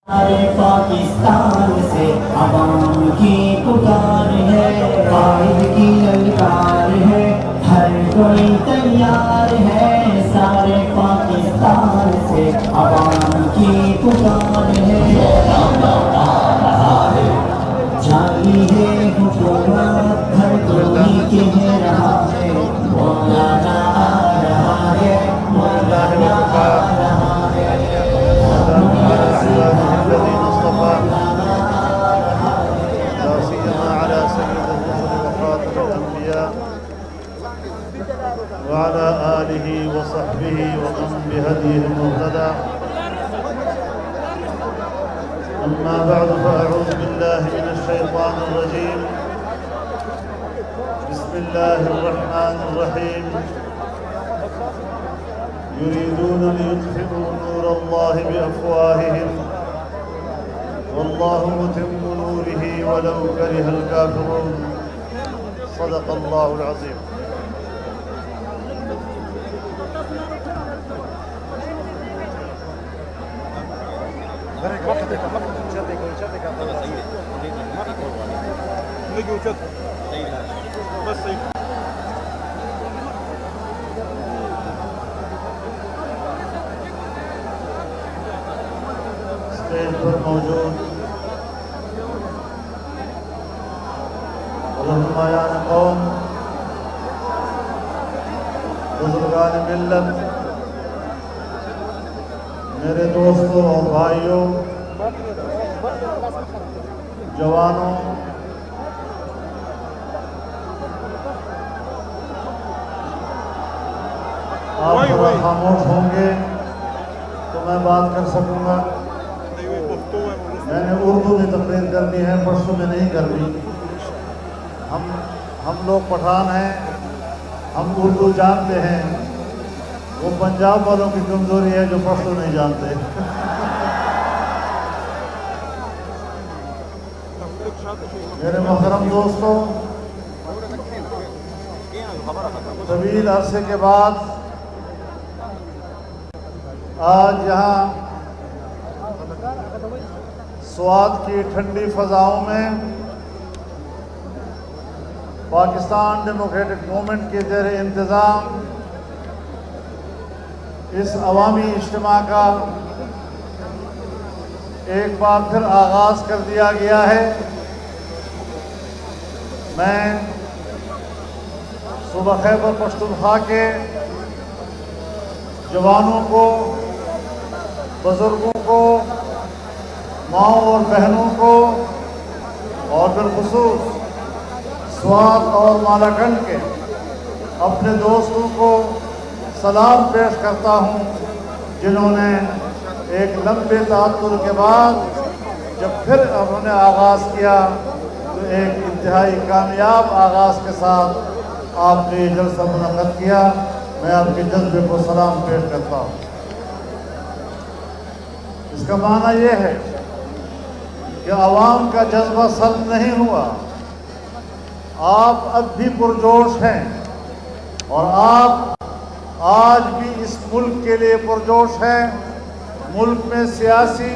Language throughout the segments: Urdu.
پاکستان سے عوام کی پکار ہے، قائد کی للکار ہے، ہر کوئی تیار ہے، سارے پاکستان سے عوام کی پکار ہے، جاری ہے حکومت ہر کوئی کہہ رہا ہے، مولانا آ رہا ہے، مولانا آ رہا ہے، الذين اصطفى لا سيما على سيد الرسل وخاتم الأنبياء وعلى آله وصحبه ومن بهديه مهتدى. أما بعد فأعوذ بالله من الشيطان الرجيم. بسم الله الرحمن الرحيم. يريدون ليطفئوا نور الله بأفواههم والله متم نوره ولو كره الكافرون. صدق الله العظيم. اسٹیج پر موجود رہنمایان قوم، بزرگان ملت، میرے دوستوں اور بھائیوں، جوانوں، آپ تھوڑا خاموش ہوں گے تو میں بات کر سکوں گا. میں نے اردو میں تقریر کرنی ہے، پشتو میں نہیں کرنی. ہم لوگ پٹھان ہیں، ہم اردو جانتے ہیں. وہ پنجاب والوں کی کمزوری ہے جو پشتو نہیں جانتے. میرے محترم دوستوں، طویل عرصے کے بعد آج یہاں سوات کی ٹھنڈی فضاؤں میں پاکستان ڈیموکریٹک موومنٹ کے زیر انتظام اس عوامی اجتماع کا ایک بار پھر آغاز کر دیا گیا ہے. میں صوبہ خیبر پختونخوا کے جوانوں کو، بزرگوں کو، ماؤں اور بہنوں کو اور بالخصوص سوات اور مالاکنڈ کے اپنے دوستوں کو سلام پیش کرتا ہوں، جنہوں نے ایک لمبے تعطل کے بعد جب پھر انہوں نے آغاز کیا تو ایک انتہائی کامیاب آغاز کے ساتھ آپ نے یہ جلسہ منعقد کیا. میں آپ کے جذبے کو سلام پیش کرتا ہوں. اس کا معنی یہ ہے کہ عوام کا جذبہ سلب نہیں ہوا. آپ اب بھی پرجوش ہیں اور آپ آج بھی اس ملک کے لیے پرجوش ہیں. ملک میں سیاسی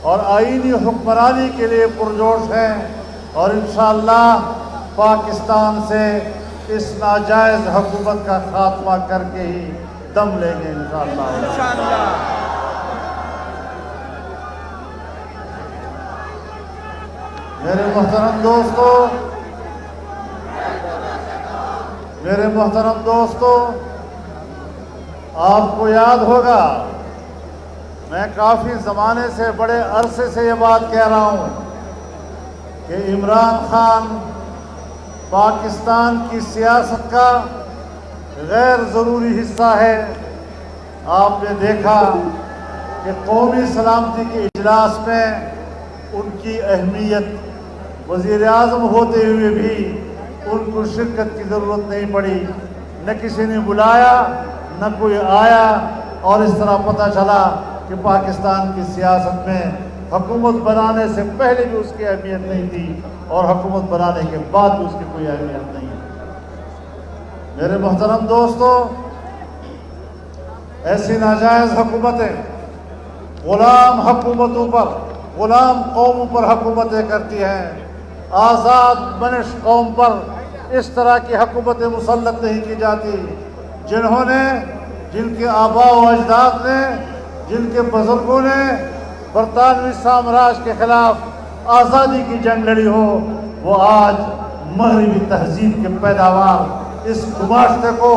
اور آئینی حکمرانی کے لیے پرجوش ہیں اور انشاءاللہ پاکستان سے اس ناجائز حکومت کا خاتمہ کر کے ہی دم لیں گے انشاءاللہ. میرے محترم دوستو، آپ کو یاد ہوگا میں کافی زمانے سے، بڑے عرصے سے یہ بات کہہ رہا ہوں کہ عمران خان پاکستان کی سیاست کا غیر ضروری حصہ ہے. آپ نے دیکھا کہ قومی سلامتی کے اجلاس میں ان کی اہمیت، وزیر اعظم ہوتے ہوئے بھی ان کو شرکت کی ضرورت نہیں پڑی. نہ کسی نے بلایا، نہ کوئی آیا، اور اس طرح پتہ چلا کہ پاکستان کی سیاست میں حکومت بنانے سے پہلے بھی اس کی اہمیت نہیں تھی اور حکومت بنانے کے بعد بھی اس کی کوئی اہمیت نہیں ہے. میرے محترم دوستو، ایسی ناجائز حکومتیں، غلام حکومتوں پر غلام قوموں پر حکومتیں کرتی ہیں، آزاد منش قوم پر اس طرح کی حکومتیں مسلط نہیں کی جاتی، جنہوں نے، جن کے آباء و اجداد نے، جن کے بزرگوں نے برطانوی سامراج کے خلاف آزادی کی جنگ لڑی ہو، وہ آج مغربی تہذیب کے پیداوار اس گماشتے کو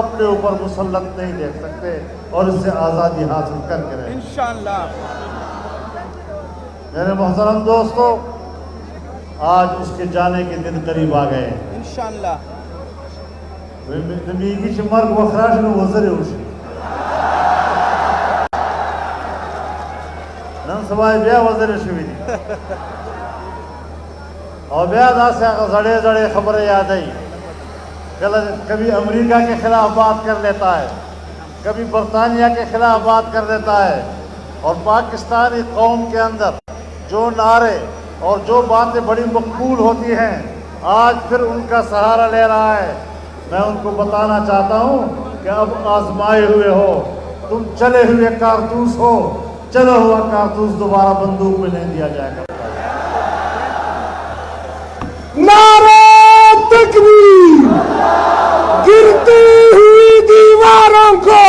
اپنے اوپر مسلط نہیں دیکھ سکتے اور اس سے آزادی حاصل کر کے رہے انشاءاللہ۔ میرے محترم دوستو، آج اس کے جانے کے دن قریب آ گئے ہیں۔ انشاءاللہ۔ نمیگی چھ مرگ وخراش نو وزر اوشی نن سبای بیا وزر شوی دی اور بیا دا سے زڑے زڑے خبریں یاد آئی، کبھی امریکہ کے خلاف بات کر لیتا ہے، کبھی برطانیہ کے خلاف بات کر دیتا ہے، اور پاکستانی قوم کے اندر جو نعرے اور جو باتیں بڑی مقبول ہوتی ہیں آج پھر ان کا سہارا لے رہا ہے۔ میں ان کو بتانا چاہتا ہوں کہ اب آزمائے ہوئے ہو، تم چلے ہوئے کارتوس ہو، چلا ہوا کارتوس دوبارہ بندوق میں نہیں دیا جائے گا۔ نعرہ تکبیر، گرتی ہوئی دیواروں کو۔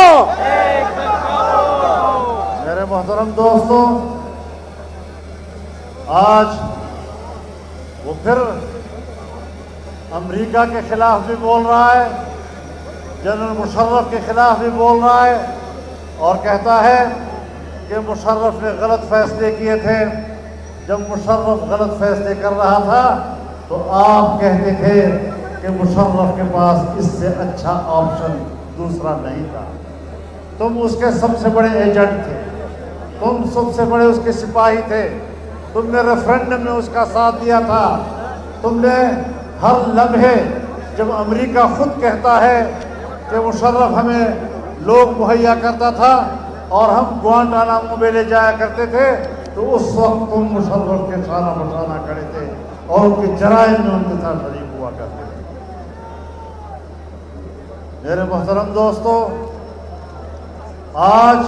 میرے محترم دوستو، آج وہ پھر امریکہ کے خلاف بھی بول رہا ہے، جنرل مشرف کے خلاف بھی بول رہا ہے، اور کہتا ہے کہ مشرف نے غلط فیصلے کیے تھے۔ جب مشرف غلط فیصلے کر رہا تھا تو آپ کہتے تھے کہ مشرف کے پاس اس سے اچھا آپشن دوسرا نہیں تھا۔ تم اس کے سب سے بڑے ایجنٹ تھے، تم سب سے بڑے اس کے سپاہی تھے، تم نے ریفرینڈم میں اس کا ساتھ دیا تھا، تم نے ہر لمحے جب امریکہ خود کہتا ہے کہ مشرف ہمیں لوگ مہیا کرتا تھا اور ہم گوانٹانامو میں لے جایا کرتے تھے، تو اس وقت تم مشرف کے شانہ بشانہ کھڑے تھے اور ان کے جرائم میں ان کے ساتھ شریک ہوا کرتے تھے۔ میرے محترم دوستو، آج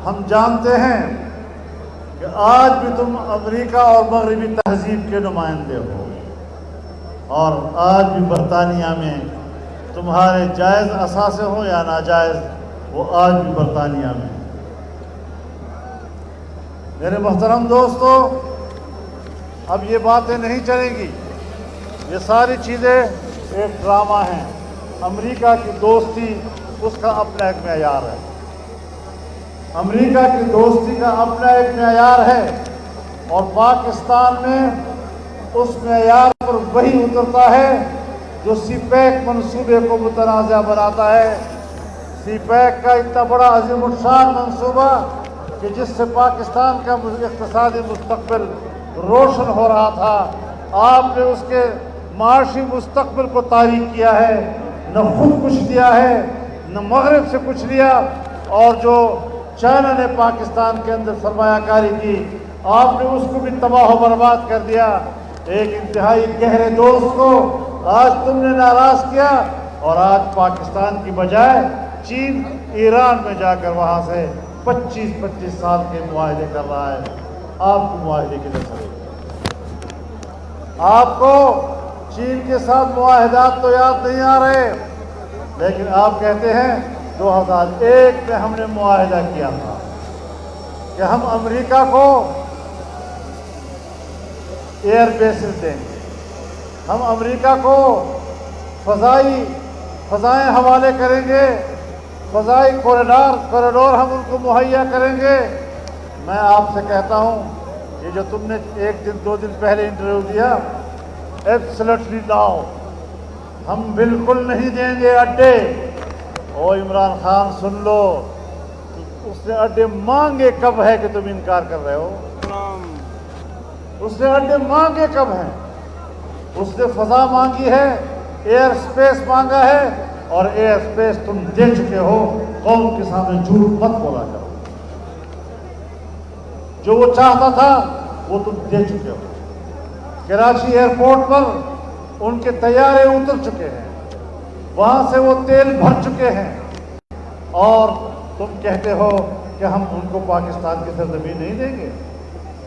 ہم جانتے ہیں کہ آج بھی تم امریکہ اور مغربی تہذیب کے نمائندے ہو، اور آج بھی برطانیہ میں تمہارے جائز اثاثے ہوں یا ناجائز، وہ آج بھی برطانیہ میں۔ میرے محترم دوستو، اب یہ باتیں نہیں چلیں گی، یہ ساری چیزیں ایک ڈرامہ ہیں۔ امریکہ کی دوستی اس کا اپنا ایک معیار ہے، امریکہ کی دوستی کا اپنا ایک معیار ہے، اور پاکستان میں اس معیار پر وہی اترتا ہے جو سی پیک منصوبے کو متنازع بناتا ہے۔ سی پیک کا اتنا بڑا عظیم الشان منصوبہ کہ جس سے پاکستان کا اقتصادی مستقبل روشن ہو رہا تھا، آپ نے اس کے معاشی مستقبل کو تاریک کیا ہے، نہ خود کچھ دیا ہے، نہ مغرب سے کچھ لیا، اور جو چائنا نے پاکستان کے اندر سرمایہ کاری کی، آپ نے اس کو بھی تباہ و برباد کر دیا۔ ایک انتہائی گہرے دوست کو آج تم نے ناراض کیا، اور آج پاکستان کی بجائے چین ایران میں جا کر وہاں سے 25 سال کے معاہدے کر رہا ہے۔ آپ کو معاہدے کی نظر، آپ کو چین کے ساتھ معاہدات تو یاد نہیں آ رہے، لیکن آپ کہتے ہیں 2001 میں ہم نے معاہدہ کیا تھا کہ ہم امریکہ کو ایئر بیسز دیں گے، ہم امریکہ کو فضائیں حوالے کریں گے، فضائی کوریڈور ہم ان کو مہیا کریں گے۔ میں آپ سے کہتا ہوں، یہ جو تم نے 1 دن 2 دن پہلے انٹرویو دیا، ایبسلیٹلی ناؤ، ہم بالکل نہیں دیں گے اڈے۔ او عمران خان سن لو، اس نے اڈے مانگے کب ہے کہ تم انکار کر رہے ہو؟ اس نے اڈے مانگے کب ہیں؟ اس نے فضا مانگی ہے، ایئر سپیس مانگا ہے، اور ایئر سپیس تم دے چکے ہو۔ قوم کے سامنے جھوٹ مت بولا کرو، جو وہ چاہتا تھا وہ تم دے چکے ہو۔ کراچی ایئرپورٹ پر ان کے طیارے اتر چکے ہیں، وہاں سے وہ تیل بھر چکے ہیں، اور تم کہتے ہو کہ ہم ان کو پاکستان کی سرزمین نہیں دیں گے۔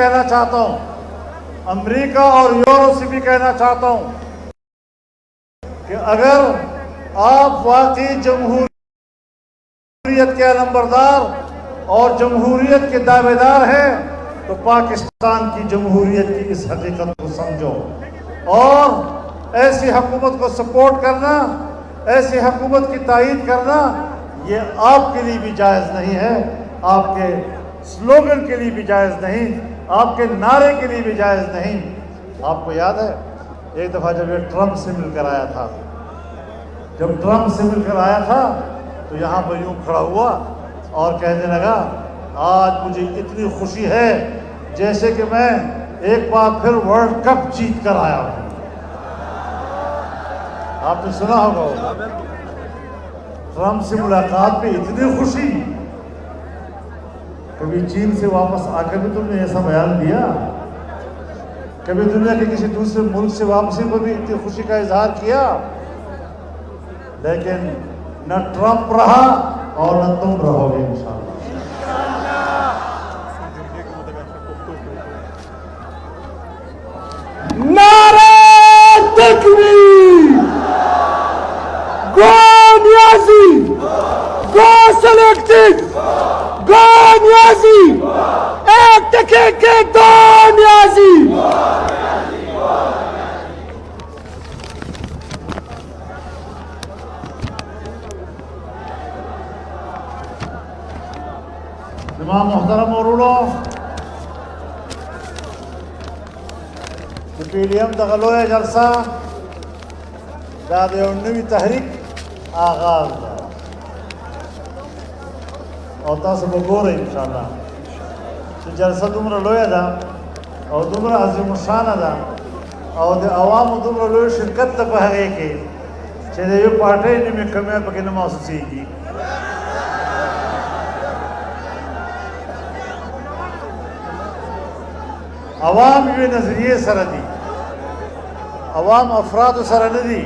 کہنا چاہتا ہوں، امریکہ اور یورپ سے بھی کہنا چاہتا ہوں کہ اگر آپ واقعی جمہوریت کے علمبردار اور جمہوریت کے دعوے دار ہیں تو پاکستان کی جمہوریت کی اس حقیقت کو سمجھو، اور ایسی حکومت کو سپورٹ کرنا، ایسی حکومت کی تائید کرنا یہ آپ کے لیے بھی جائز نہیں ہے، آپ کے سلوگن کے لیے بھی جائز نہیں، آپ کے نعرے کے لیے بھی جائز نہیں۔ آپ کو یاد ہے ایک دفعہ جب یہ ٹرمپ سے مل کر آیا تھا، تو یہاں پر یوں کھڑا ہوا اور کہنے لگا آج مجھے اتنی خوشی ہے جیسے کہ میں ایک بار پھر ورلڈ کپ جیت کر آیا ہوں۔ آپ نے سنا ہوگا ٹرمپ سے ملاقات پہ اتنی خوشی، کبھی چین سے واپس آ کر بھی تم نے ایسا بیان دیا؟ کبھی دنیا کے کسی دوسرے ملک سے واپسی پر بھی اتنی خوشی کا اظہار کیا؟ لیکن نہ ٹرمپ رہا اور نہ تم رہو گے انشاءاللہ۔ نعرہ تکبیر! گو نیازی! گو سلیکٹڈ! گو نیازی! ایک ٹکے کے دو نیازی! تمام محترم اوروڑو پی ڈی ایم دغلوئے جلسہ دا د یو نوي تحریک آغاز ده او تاسو به ګورئ انشاءالله چې جلسه دومره لویه ده او دومره عظیم الشانه ده او د عوامو دومره لوی شرکت ده په هغې کې چې د یو پارټۍ نیمې کمی پکې نه محسوسېږي۔ عوام یوې نظریې سره دي، عوام افرادو سره نه دي۔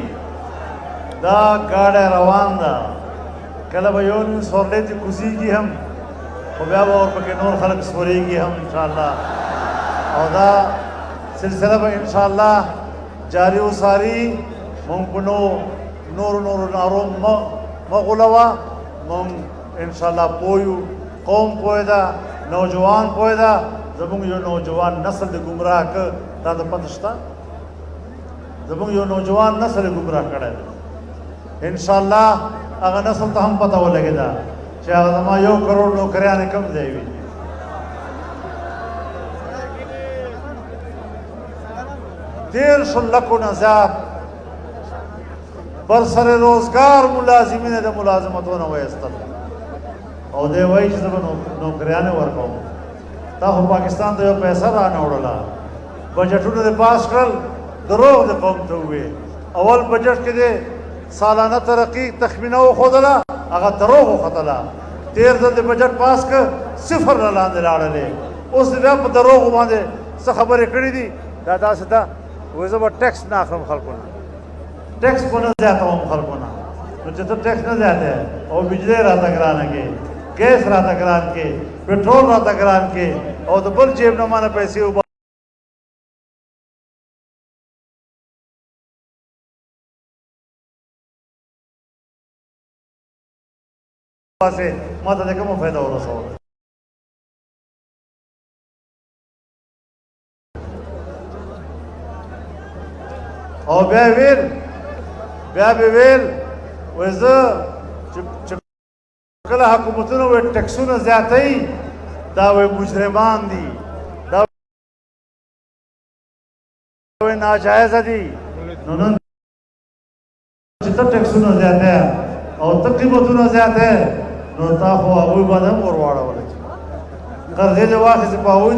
دا ګاډی روان ده، کله به یو نیم سورلی ته کوزیږي هم، خو بیا به ورپکې نور خلک سورېږي هم انشاءالله، او دا سلسله به انشاءالله جاري وساري۔ مونږ په نورو نارو مه غولوه، مونږ انشاءالله پوه یو، قوم پوه ده، نوجوان پوه ده، زمونږ یو نوجوان نسل د ګمراه که دا ته پته شته؟ زمونږ یو نوجوان نسل ګمراه کړی دی، انشاءالله هغه نسل ته هم پته ولګېده چې هغه زما 1 کروڑ نوکریانې کم ځای وي۔ 1.5 لکو نه زیات برسر روزګار ملازمین د ملازمتونه وایستل، او دی وایي چې زه به نوکریانې ورکوم۔ تا خو پاکستان ته یو پیسه را نه وړله، بجټونه دې پاس کړل، دروغ دې قوم ته وویې۔ اول بجټ کې دې سالانه ترقی تخمینه وښودله، هغه دروغ وختله۔ 13 ځل دې بجټ پاس کړ، 0 نه لاندې لاړلې۔ اوس دې بیا په دروغو باندې څه خبرې کړي دي؟ دا داسې ده وایي زه به ټیکس نه اخلم خلکو نه، ټیکس به نه زیاتوم خلکو نه۔ نو چې ته ټیکس نه زیاتې او بجلی راته ګرانه کې، ګیس راته ګران کې، پټرول راته ګران کې، او د بل جیب نه مانه پیسې وباسې، ما ته د کومه فایده ورسوله؟ او بیا به ویل وایي زه چې کله حکومتونه وایي ټیکسونه زیاتوي، دا وایي مجرمان دي، دا وایي ناجایزه دي۔ نو نن چې ته ټیکسونه زیاتوې او ته قیمتونه زیاتوې، نو تا خو هغوی باندې هم ور واړولی، قرضې دې واخېستې په هغوی